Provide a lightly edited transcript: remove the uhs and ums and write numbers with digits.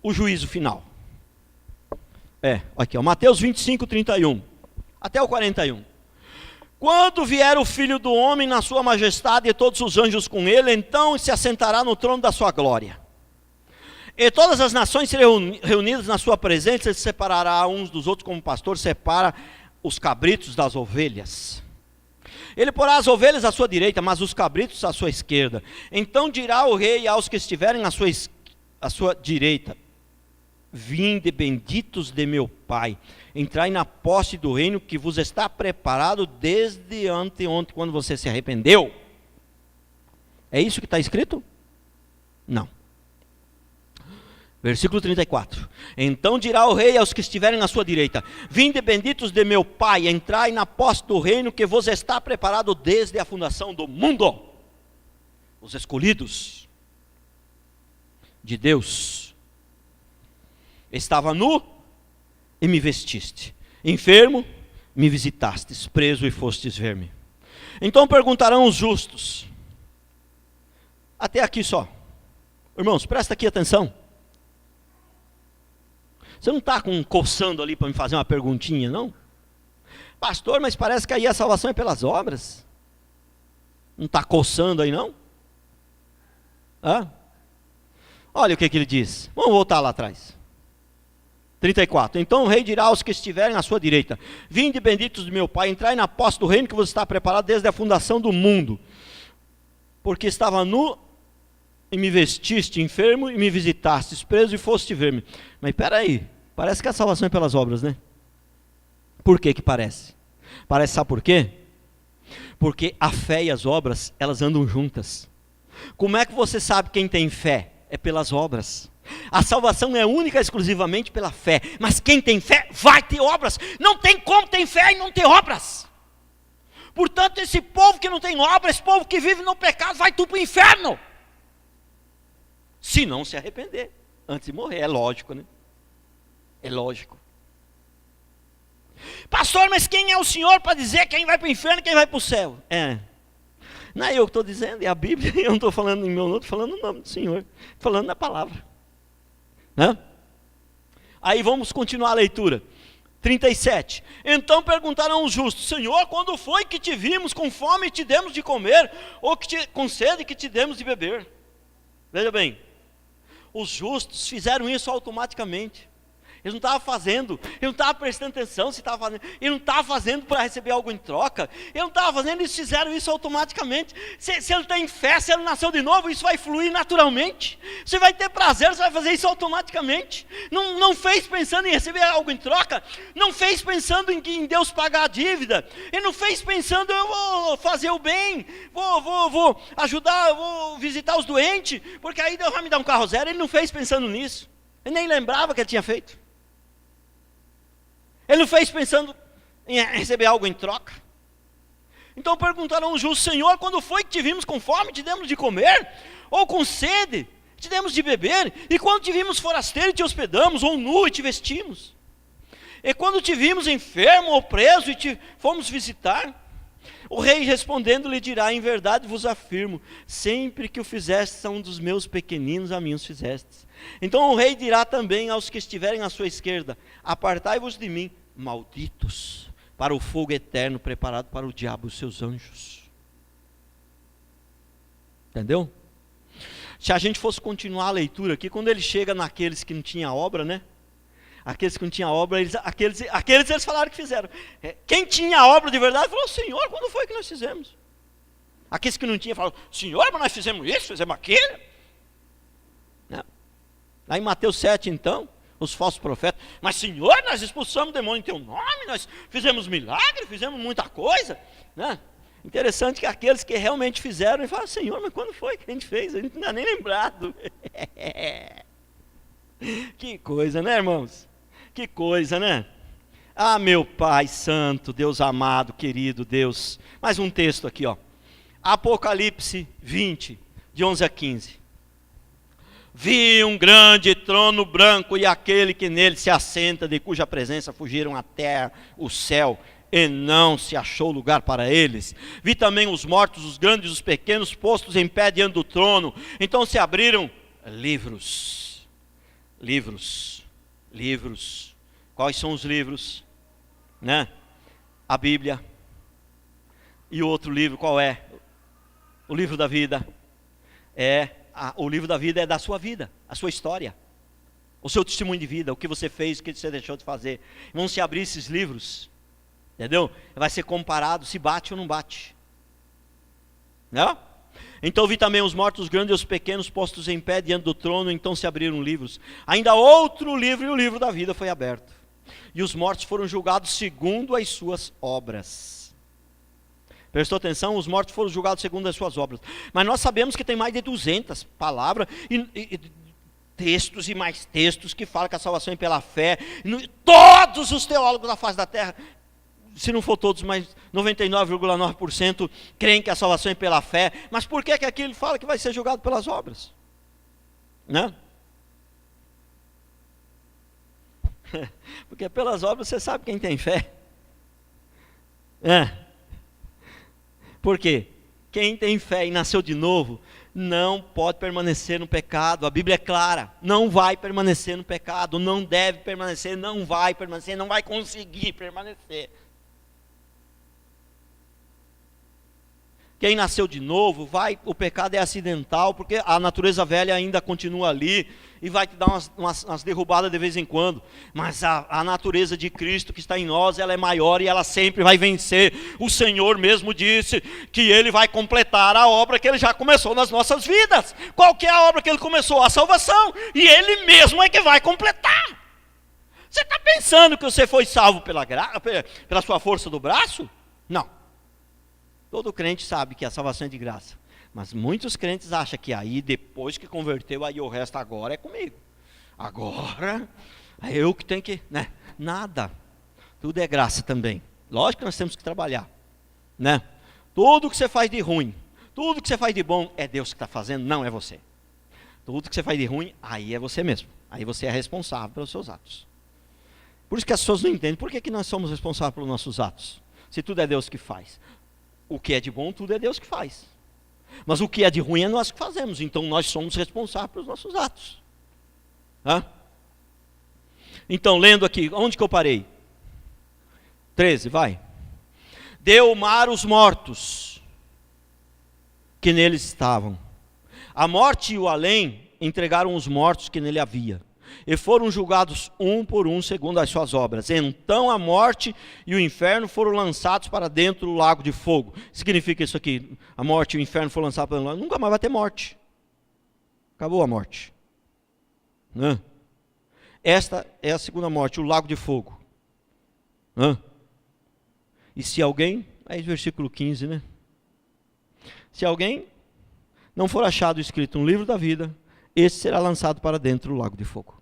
o juízo final. Aqui, Mateus 25, 31, até o 41. Quando vier o Filho do Homem na sua majestade e todos os anjos com ele, então se assentará no trono da sua glória. E todas as nações serão reunidas na sua presença, ele separará uns dos outros como o pastor separa os cabritos das ovelhas. Ele porá as ovelhas à sua direita, mas os cabritos à sua esquerda. Então dirá o rei aos que estiverem à sua direita: vinde, benditos de meu Pai, entrai na posse do reino que vos está preparado desde anteontem, quando você se arrependeu. É isso que está escrito? Não. Versículo 34. Então dirá o rei aos que estiverem à sua direita: vinde, benditos de meu Pai, entrai na posse do reino que vos está preparado desde a fundação do mundo. Os escolhidos de Deus. Estava nu e me vestiste, enfermo, me visitastes, preso e fostes ver-me. Então perguntarão os justos. Até aqui só. Irmãos, presta aqui atenção. Você não está coçando ali para me fazer uma perguntinha, não? Pastor, mas parece que aí a salvação é pelas obras. Não está coçando aí, não? Olha o que ele diz. Vamos voltar lá atrás. 34. Então o rei dirá aos que estiverem à sua direita: vinde, benditos de meu Pai, entrai na posse do reino que vos está preparado desde a fundação do mundo. Porque estava nu e me vestiste, enfermo e me visitastes, preso e foste ver-me. Mas espera aí, parece que a salvação é pelas obras, né? Por que parece? Parece, sabe por quê? Porque a fé e as obras, elas andam juntas. Como é que você sabe quem tem fé? É pelas obras. A salvação é única e exclusivamente pela fé. Mas quem tem fé vai ter obras. Não tem como ter fé e não ter obras. Portanto, esse povo que não tem obras, esse povo que vive no pecado, vai tudo para o inferno. Se não se arrepender antes de morrer. É lógico, né? É lógico. Pastor, mas quem é o Senhor para dizer quem vai para o inferno e quem vai para o céu? Não é eu que estou dizendo, é a Bíblia. Eu não estou falando em meu nome, estou falando no nome do Senhor. Estou falando na palavra. Aí vamos continuar a leitura. 37. Então perguntaram os justos: Senhor, quando foi que te vimos com fome e te demos de comer, ou com sede que te demos de beber? Veja bem, os justos fizeram isso automaticamente. Eles não estavam fazendo, eles não estavam prestando atenção se estava fazendo, eles não estavam fazendo para receber algo em troca, eles não estavam fazendo, eles fizeram isso automaticamente. Se ele tem fé, se ele nasceu de novo, isso vai fluir naturalmente. Você vai ter prazer, você vai fazer isso automaticamente. Não fez pensando em receber algo em troca, não fez pensando em Deus pagar a dívida, ele não fez pensando: eu vou fazer o bem, vou ajudar, vou visitar os doentes, porque aí Deus vai me dar um carro zero. Ele não fez pensando nisso, ele nem lembrava que ele tinha feito. Ele não fez pensando em receber algo em troca. Então perguntaram os justos: Senhor, quando foi que te vimos com fome, te demos de comer? Ou com sede, te demos de beber? E quando te vimos forasteiro, te hospedamos? Ou nu, e te vestimos? E quando te vimos enfermo ou preso, e te fomos visitar? O rei respondendo lhe dirá: em verdade vos afirmo, sempre que o fizestes a um dos meus pequeninos, a mim os fizestes. Então o rei dirá também aos que estiverem à sua esquerda: apartai-vos de mim, malditos, para o fogo eterno preparado para o diabo e os seus anjos. Entendeu? Se a gente fosse continuar a leitura aqui, quando ele chega naqueles que não tinham obra, né? Aqueles que não tinham obra, aqueles eles falaram que fizeram. Quem tinha obra de verdade falou: Senhor, quando foi que nós fizemos? Aqueles que não tinham falaram: Senhor, mas nós fizemos isso, fizemos aquilo. Não. Lá em Mateus 7, então, os falsos profetas: mas Senhor, nós expulsamos o demônio em teu nome, nós fizemos milagre, fizemos muita coisa. Né? Interessante que aqueles que realmente fizeram, e falaram: Senhor, mas quando foi que a gente fez? A gente não está nem lembrado. Que coisa, né, irmãos? Que coisa, né? Ah, meu Pai santo, Deus amado, querido Deus. Mais um texto aqui, ó. Apocalipse 20, de 11 a 15. Vi um grande trono branco e aquele que nele se assenta, de cuja presença fugiram a terra, o céu, e não se achou lugar para eles. Vi também os mortos, os grandes e os pequenos, postos em pé diante do trono. Então se abriram livros. Livros. Livros. Quais são os livros? Né? A Bíblia. E o outro livro qual é? O livro da vida. O livro da vida é da sua vida, a sua história, o seu testemunho de vida, o que você fez, o que você deixou de fazer. Vão se abrir esses livros, entendeu? Vai ser comparado se bate ou não bate. Não? Então vi também os mortos grandes e os pequenos postos em pé diante do trono, então se abriram livros. Ainda outro livro, e o livro da vida foi aberto. E os mortos foram julgados segundo as suas obras. Prestou atenção? Os mortos foram julgados segundo as suas obras. Mas nós sabemos que tem mais de 200 palavras e textos e mais textos que falam que a salvação é pela fé. Todos os teólogos da face da terra, se não for todos, mas 99,9% creem que a salvação é pela fé. Mas por que aqui ele fala que vai ser julgado pelas obras? Né? Porque pelas obras você sabe quem tem fé. Por quê? Quem tem fé e nasceu de novo, não pode permanecer no pecado. A Bíblia é clara, não vai permanecer no pecado, não deve permanecer, não vai permanecer, não vai conseguir permanecer. Quem nasceu de novo, o pecado é acidental, porque a natureza velha ainda continua ali, e vai te dar umas derrubadas de vez em quando, mas a natureza de Cristo que está em nós, ela é maior e ela sempre vai vencer. O Senhor mesmo disse que Ele vai completar a obra que Ele já começou nas nossas vidas. Qual que é a obra que Ele começou? A salvação, e Ele mesmo é que vai completar. Você está pensando que você foi salvo pela sua força do braço? Não. Todo crente sabe que a salvação é de graça. Mas muitos crentes acham que aí, depois que converteu, aí o resto agora é comigo. Agora, é eu que tenho que... Né? Nada. Tudo é graça também. Lógico que nós temos que trabalhar. Né? Tudo que você faz de ruim, tudo que você faz de bom, é Deus que está fazendo, não é você. Tudo que você faz de ruim, aí é você mesmo. Aí você é responsável pelos seus atos. Por isso que as pessoas não entendem. Por que nós somos responsáveis pelos nossos atos? Se tudo é Deus que faz. O que é de bom, tudo é Deus que faz. Mas o que é de ruim é nós que fazemos. Então nós somos responsáveis pelos nossos atos. Então, lendo aqui, onde que eu parei? 13, vai. Deu o mar os mortos que neles estavam. A morte e o além entregaram os mortos que nele havia. E foram julgados um por um segundo as suas obras. Então a morte e o inferno foram lançados para dentro do lago de fogo. Significa isso aqui, a morte e o inferno foram lançados para dentro do lago. Nunca mais vai ter morte. Acabou a morte. Esta é a segunda morte, o lago de fogo. E se alguém, aí versículo 15, né? Se alguém não for achado escrito no livro da vida, esse será lançado para dentro do lago de fogo.